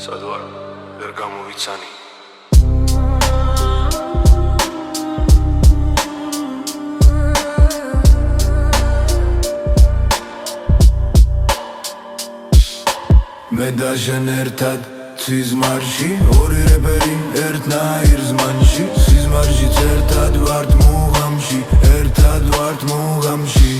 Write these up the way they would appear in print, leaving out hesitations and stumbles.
სადვარ ვერ გამოვიცანი მე და შენ ერთად სიზმარში ორი რეპერი ერთნაირ ზმანში სიზმარშიც ერთად ვართ მუღამში ერთად ვართ მუღამში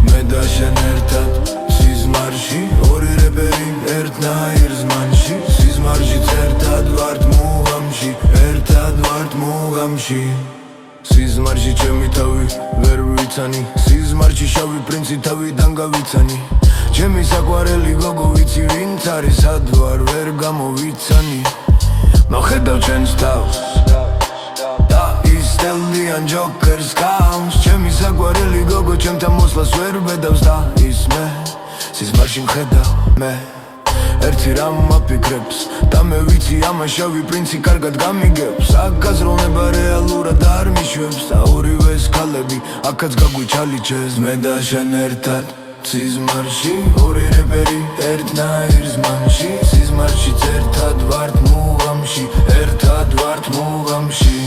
მე და შენ ერთად სიზმარში ორი რეპერი ერთნაირ ზმანში სიზმარშიც ერთად ვართ მუღამში ერთად ვართ მუღამში სიზმარში ჩემი თავი ვერ ვიცანი სიზმარში შავი პრინცი თავიდან გავიცანი ჩემი საყვარელი გოგო ვიცი ვინც არის სად ვარ ვერ გამოვიცანი მოხედავ ჩვენს თავს და ისდელიან ჯოკერს კაუნს ჩემი საყვარელი გოგო ჩემთან მოსვლას ვერ ბედავს და ის მე სიზმარში მხედავ მე ერთი რამ მაფიქრებს და მე ვიცი ამა შავი პრინცი კარგად გამიგებს აქ გაზროვნება რეალურად არ მიშვებს და ორივეს ქალები აქაც გაგვიჩალიჩეს მე და შენ ერთად სიზმარში ორი რეპერი ერთნაირ ზმანში სიზმარშიც ერთად ვართ მუღამში ერთად ვართ მუღამში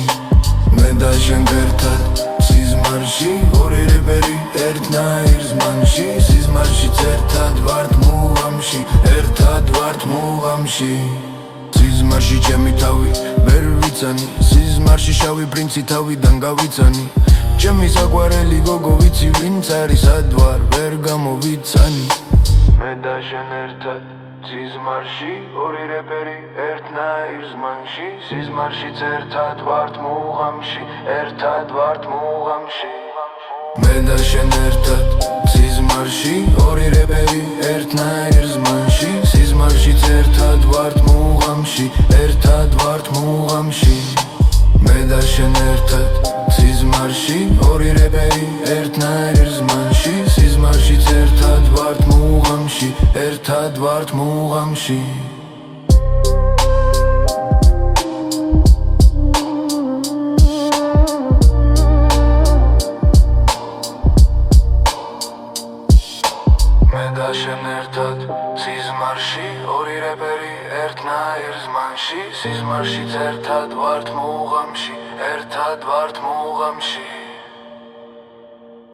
მე და შენ ერთად სიზმარში ორი რეპერი ერთნაირ ზმანში სიზმარშიც ერთად ვართ მუღამში ერთად ვართ მუღამში სიზმარში ჩემი თავი ვერ ვიცანი სიზმარში შავი პრინცი თავიდან გავიცანი ჩემი საყვარელი გოგო ვიცი ვინც არის სად ვარ ვერ გამოვიცანი მე და შენ ერთად სიზმარში ორი რეპერი ერთნაირ ზმანში სიზმარშიც ერთად ვართ მუღამში ერთად ვართ მუღამში მე და შენ ერთად სიზმარში ორი რეპერი ერთნაირ ზმანში სიზმარშიც ერთად ვართ მუღამში ერთად ვართ მუღამში მე და შენ ერთად სიზმარში ორი რეპერი ერთნაირ ზმანში სიზმარშიც ერთად ვართ მუღამში ერთად ვართ მუღამში მე და შენ ერთად სიზმარში ორი რეპერი ერთნაირ ზმანში სიზმარშიც ერთად ვართ მუღამში ერთად ვართ მუღამში